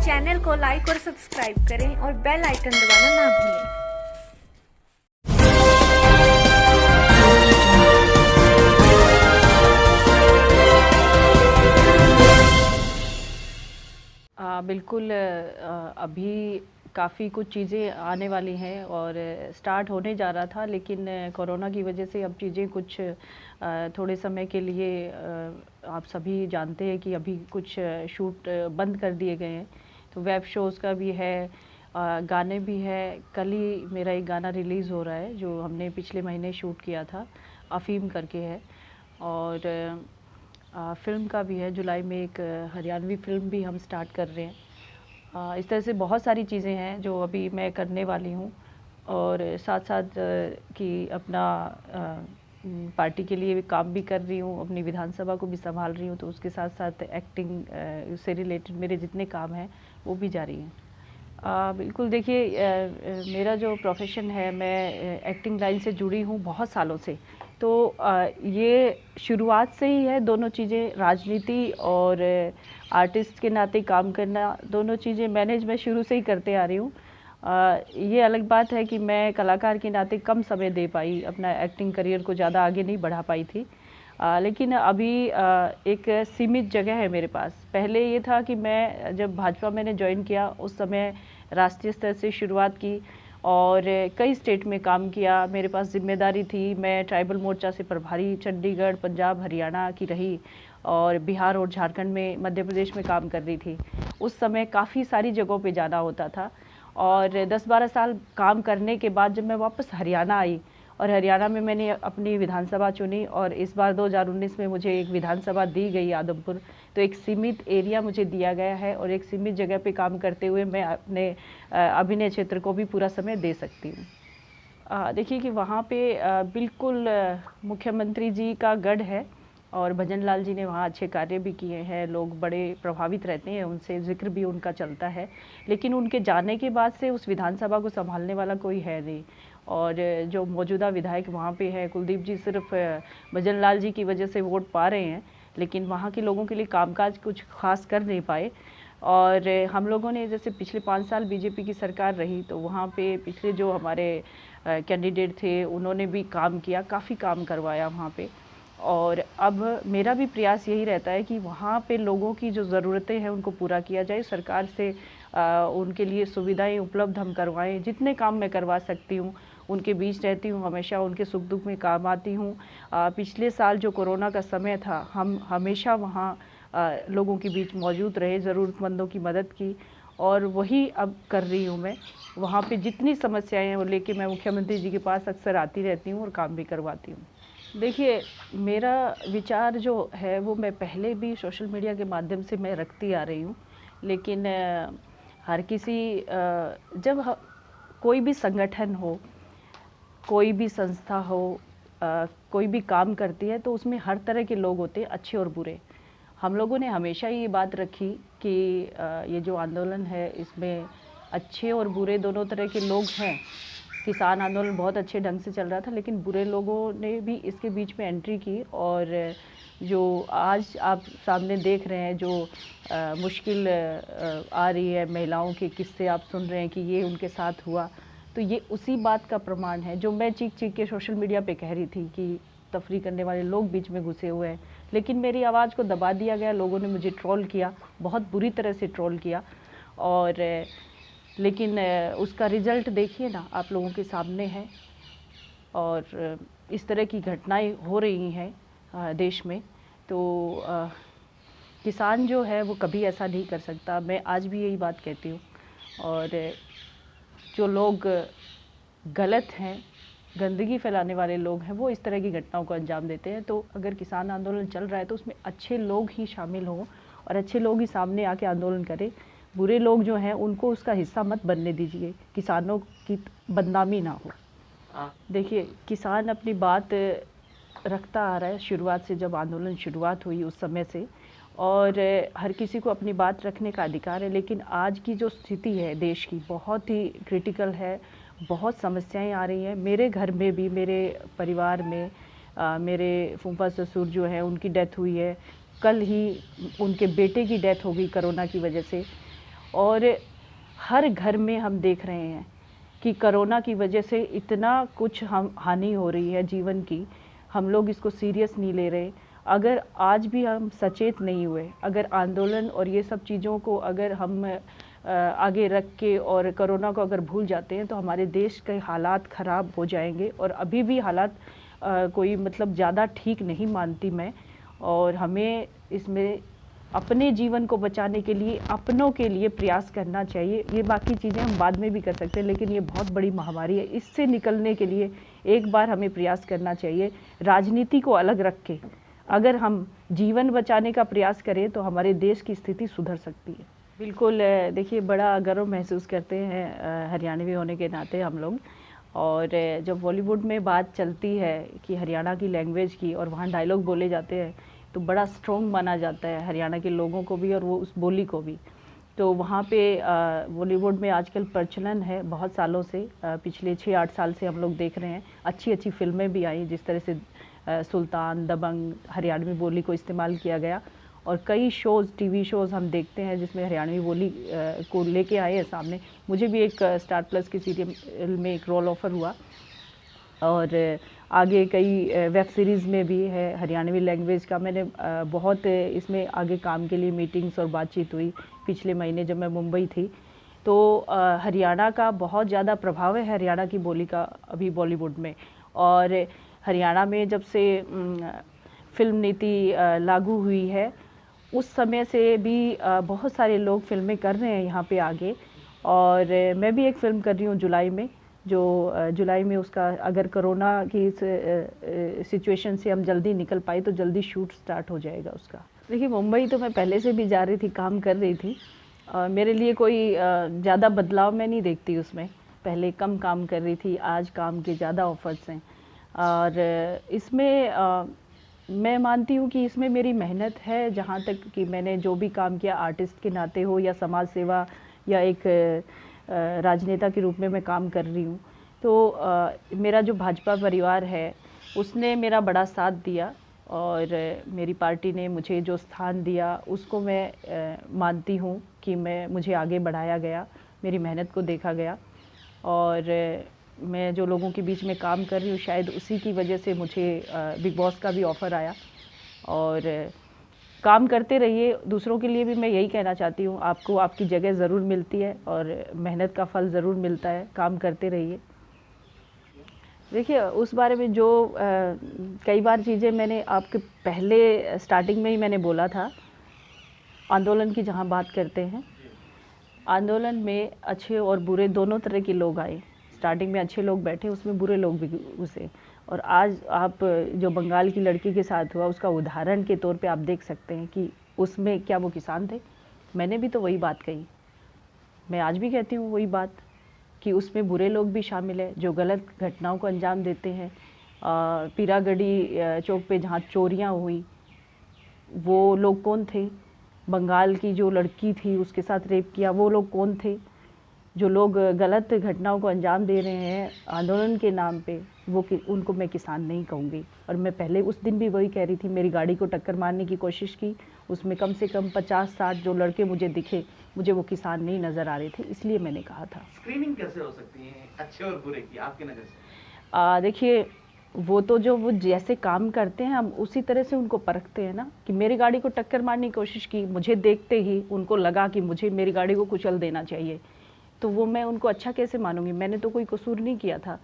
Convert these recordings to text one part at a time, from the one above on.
Channel को like और subscribe करें और बेल आइकन दबाना ना भूलें। बिल्कुल अभी काफ़ी कुछ चीज़ें आने वाली हैं और स्टार्ट होने जा रहा था, लेकिन कोरोना की वजह से अब चीज़ें कुछ थोड़े समय के लिए आप सभी जानते हैं कि अभी कुछ शूट बंद कर दिए गए हैं। तो वेब शोज़ का भी है, गाने भी है। कल ही मेरा एक गाना रिलीज़ हो रहा है जो हमने पिछले महीने शूट किया था, अफ़ीम करके है। और फ़िल्म का भी है, जुलाई में एक हरियाणवी फ़िल्म भी हम स्टार्ट कर रहे हैं। इस तरह से बहुत सारी चीज़ें हैं जो अभी मैं करने वाली हूँ। और साथ-साथ कि अपना पार्टी के लिए भी काम भी कर रही हूँ, अपनी विधानसभा को भी सँभाल रही हूँ, तो उसके साथ-साथ एक्टिंग से रिलेटेड मेरे जितने काम हैं वो भी जारी हैं। बिल्कुल देखिए, मेरा जो प्रोफ़ेशन है, मैं एक्टिंग लाइन से जुड़ी हूँ बहुत सालों से। तो ये शुरुआत से ही है, दोनों चीज़ें, राजनीति और आर्टिस्ट के नाते काम करना, दोनों चीज़ें मैनेज मैं शुरू से ही करते आ रही हूँ। ये अलग बात है कि मैं कलाकार के नाते कम समय दे पाई, अपना एक्टिंग करियर को ज़्यादा आगे नहीं बढ़ा पाई थी। लेकिन अभी एक सीमित जगह है मेरे पास। पहले ये था कि मैं जब भाजपा मैंने जॉइन किया उस समय राष्ट्रीय स्तर से शुरुआत की और कई स्टेट में काम किया। मेरे पास ज़िम्मेदारी थी, मैं ट्राइबल मोर्चा से प्रभारी चंडीगढ़, पंजाब, हरियाणा की रही और बिहार और झारखंड में, मध्य प्रदेश में काम कर रही थी। उस समय काफ़ी सारी जगहों पे जाना होता था और 10-12 साल काम करने के बाद जब मैं वापस हरियाणा आई और हरियाणा में मैंने अपनी विधानसभा चुनी और इस बार 2019 में मुझे एक विधानसभा दी गई आदमपुर। तो एक सीमित एरिया मुझे दिया गया है और एक सीमित जगह पे काम करते हुए मैं अपने अभिनय क्षेत्र को भी पूरा समय दे सकती हूँ। देखिए कि वहाँ पे बिल्कुल मुख्यमंत्री जी का गढ़ है और भजन लाल जी ने वहाँ अच्छे कार्य भी किए हैं, लोग बड़े प्रभावित रहते हैं उनसे, ज़िक्र भी उनका चलता है। लेकिन उनके जाने के बाद से उस विधानसभा को संभालने वाला कोई है नहीं और जो मौजूदा विधायक वहाँ पे है, कुलदीप जी, सिर्फ भजन लाल जी की वजह से वोट पा रहे हैं, लेकिन वहाँ के लोगों के लिए कामकाज कुछ खास कर नहीं पाए। और हम लोगों ने, जैसे पिछले 5 साल बीजेपी की सरकार रही, तो वहाँ पे पिछले जो हमारे कैंडिडेट थे उन्होंने भी काम किया, काफ़ी काम करवाया वहाँ पे। और अब मेरा भी प्रयास यही रहता है कि वहाँ पे लोगों की जो ज़रूरतें हैं उनको पूरा किया जाए, सरकार से उनके लिए सुविधाएं उपलब्ध हम करवाएं। जितने काम मैं करवा सकती हूँ उनके बीच रहती हूँ, हमेशा उनके सुख दुख में काम आती हूँ। पिछले साल जो कोरोना का समय था, हम हमेशा वहाँ लोगों के बीच मौजूद रहे, ज़रूरतमंदों की मदद की और वही अब कर रही हूँ मैं। वहाँ पे जितनी समस्याएं हैं वो लेके मैं मुख्यमंत्री जी के पास अक्सर आती रहती हूँ और काम भी करवाती हूँ। देखिए, मेरा विचार जो है वो मैं पहले भी सोशल मीडिया के माध्यम से मैं रखती आ रही हूँ, लेकिन हर किसी जब कोई भी संगठन हो, कोई भी संस्था हो, कोई भी काम करती है तो उसमें हर तरह के लोग होते हैं, अच्छे और बुरे। हम लोगों ने हमेशा ये बात रखी कि ये जो आंदोलन है इसमें अच्छे और बुरे दोनों तरह के लोग हैं। किसान आंदोलन बहुत अच्छे ढंग से चल रहा था, लेकिन बुरे लोगों ने भी इसके बीच में एंट्री की और जो आज आप सामने देख रहे हैं, जो मुश्किल आ रही है, महिलाओं के किस्से आप सुन रहे हैं कि ये उनके साथ हुआ, तो ये उसी बात का प्रमाण है जो मैं चीख-चीख के सोशल मीडिया पे कह रही थी कि तफरीक करने वाले लोग बीच में घुसे हुए हैं। लेकिन मेरी आवाज़ को दबा दिया गया, लोगों ने मुझे ट्रोल किया, बहुत बुरी तरह से ट्रोल किया। और लेकिन उसका रिज़ल्ट देखिए ना, आप लोगों के सामने है और इस तरह की घटनाएं हो रही हैं देश में। तो किसान जो है वो कभी ऐसा नहीं कर सकता, मैं आज भी यही बात कहती हूँ। और जो लोग गलत हैं, गंदगी फैलाने वाले लोग हैं, वो इस तरह की घटनाओं को अंजाम देते हैं। तो अगर किसान आंदोलन चल रहा है तो उसमें अच्छे लोग ही शामिल हों और अच्छे लोग ही सामने आके आंदोलन करें। बुरे लोग जो हैं उनको उसका हिस्सा मत बनने दीजिए, किसानों की बदनामी ना हो। देखिए, किसान अपनी बात रखता आ रहा है शुरुआत से, जब आंदोलन शुरुआत हुई उस समय से, और हर किसी को अपनी बात रखने का अधिकार है। लेकिन आज की जो स्थिति है देश की, बहुत ही क्रिटिकल है, बहुत समस्याएं आ रही हैं। मेरे घर में भी, मेरे परिवार में मेरे फूफा ससुर जो हैं उनकी डेथ हुई है, कल ही उनके बेटे की डेथ हो गई कोरोना की वजह से। और हर घर में हम देख रहे हैं कि कोरोना की वजह से इतना कुछ हम हानि हो रही है जीवन की, हम लोग इसको सीरियस नहीं ले रहे। अगर आज भी हम सचेत नहीं हुए, अगर आंदोलन और ये सब चीज़ों को अगर हम आगे रख के और कोरोना को अगर भूल जाते हैं तो हमारे देश के हालात ख़राब हो जाएंगे। और अभी भी हालात कोई मतलब ज़्यादा ठीक नहीं मानती मैं। और हमें इसमें अपने जीवन को बचाने के लिए, अपनों के लिए प्रयास करना चाहिए। ये बाकी चीज़ें हम बाद में भी कर सकते हैं, लेकिन ये बहुत बड़ी महामारी है, इससे निकलने के लिए एक बार हमें प्रयास करना चाहिए। राजनीति को अलग रख के अगर हम जीवन बचाने का प्रयास करें तो हमारे देश की स्थिति सुधर सकती है। बिल्कुल, देखिए बड़ा गर्व महसूस करते हैं हरियाणवी होने के नाते हम लोग। और जब बॉलीवुड में बात चलती है कि हरियाणा की लैंग्वेज की और वहाँ डायलॉग बोले जाते हैं तो बड़ा स्ट्रॉन्ग माना जाता है हरियाणा के लोगों को भी और वो उस बोली को भी। तो वहाँ पे बॉलीवुड में आजकल प्रचलन है बहुत सालों से, पिछले 6-8 साल से हम लोग देख रहे हैं। अच्छी अच्छी फिल्में भी आई, जिस तरह से सुल्तान, दबंग, हरियाणवी बोली को इस्तेमाल किया गया। और कई शोज़, टीवी शोज़ हम देखते हैं जिसमें हरियाणवी बोली को लेके आए हैं सामने। मुझे भी एक स्टार प्लस की सीरियल में एक रोल ऑफ़र हुआ और आगे कई वेब सीरीज़ में भी है हरियाणवी लैंग्वेज का। मैंने बहुत इसमें आगे काम के लिए मीटिंग्स और बातचीत हुई पिछले महीने जब मैं मुंबई थी। तो हरियाणा का बहुत ज़्यादा प्रभाव है हरियाणा की बोली का अभी बॉलीवुड में। और हरियाणा में जब से फिल्म नीति लागू हुई है उस समय से भी बहुत सारे लोग फ़िल्में कर रहे हैं यहाँ पे आगे। और मैं भी एक फ़िल्म कर रही हूँ जुलाई में, जो जुलाई में उसका अगर कोरोना की इस सिचुएशन से हम जल्दी निकल पाए तो जल्दी शूट स्टार्ट हो जाएगा उसका। देखिए मुंबई तो मैं पहले से भी जा रही थी, काम कर रही थी। मेरे लिए कोई ज़्यादा बदलाव मैं नहीं देखती उसमें। पहले कम काम कर रही थी, आज काम के ज़्यादा ऑफ़र्स हैं। और इसमें मैं मानती हूँ कि इसमें मेरी मेहनत है। जहाँ तक कि मैंने जो भी काम किया आर्टिस्ट के नाते हो या समाज सेवा या एक राजनेता के रूप में मैं काम कर रही हूँ, तो मेरा जो भाजपा परिवार है उसने मेरा बड़ा साथ दिया और मेरी पार्टी ने मुझे जो स्थान दिया उसको मैं मानती हूँ कि मुझे आगे बढ़ाया गया, मेरी मेहनत को देखा गया। और मैं जो लोगों के बीच में काम कर रही हूँ शायद उसी की वजह से मुझे बिग बॉस का भी ऑफ़र आया। और काम करते रहिए, दूसरों के लिए भी मैं यही कहना चाहती हूँ, आपको आपकी जगह ज़रूर मिलती है और मेहनत का फल ज़रूर मिलता है, काम करते रहिए। देखिए उस बारे में जो कई बार चीज़ें मैंने आपके पहले स्टार्टिंग में ही मैंने बोला था। आंदोलन की जहाँ बात करते हैं, आंदोलन में अच्छे और बुरे दोनों तरह के लोग आए। स्टार्टिंग में अच्छे लोग बैठे, उसमें बुरे लोग भी घुसे। और आज आप जो बंगाल की लड़की के साथ हुआ उसका उदाहरण के तौर पे आप देख सकते हैं कि उसमें क्या वो किसान थे। मैंने भी तो वही बात कही, मैं आज भी कहती हूँ वही बात कि उसमें बुरे लोग भी शामिल हैं जो गलत घटनाओं को अंजाम देते हैं। पीरागढ़ी चौक पे जहाँ चोरियाँ हुई, वो लोग कौन थे? बंगाल की जो लड़की थी उसके साथ रेप किया, वो लोग कौन थे? जो लोग गलत घटनाओं को अंजाम दे रहे हैं आंदोलन के नाम पे, उनको मैं किसान नहीं कहूँगी। और मैं पहले उस दिन भी वही कह रही थी, मेरी गाड़ी को टक्कर मारने की कोशिश की, उसमें कम से कम 50-60 जो लड़के मुझे दिखे, मुझे वो किसान नहीं नज़र आ रहे थे, इसलिए मैंने कहा था। स्क्रीनिंग कैसे हो सकती है अच्छे और बुरे की आपकी नज़र से? देखिए वो तो जो वो जैसे काम करते हैं हम उसी तरह से उनको परखते हैं ना। कि मेरी गाड़ी को टक्कर मारने की कोशिश की, मुझे देखते ही उनको लगा कि मुझे मेरी गाड़ी को कुचल देना चाहिए, तो वो मैं उनको अच्छा कैसे मानूंगी? मैंने तो कोई कसूर नहीं किया था।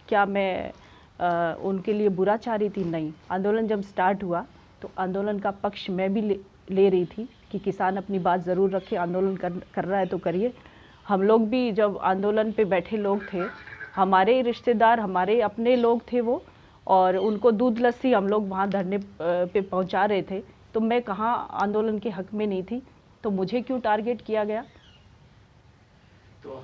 क्या मैं उनके लिए बुरा चाह रही थी? नहीं। आंदोलन जब स्टार्ट हुआ तो आंदोलन का पक्ष मैं भी ले रही थी कि किसान अपनी बात ज़रूर रखे, आंदोलन कर रहा है तो करिए। हम लोग भी जब आंदोलन पे बैठे लोग थे, हमारे रिश्तेदार, हमारे अपने लोग थे वो, और उनको दूध लस्सी हम लोग वहाँ धरने पे पहुँचा रहे थे, तो मैं कहाँ आंदोलन के हक में नहीं थी? तो मुझे क्यों टारगेट किया गया? तो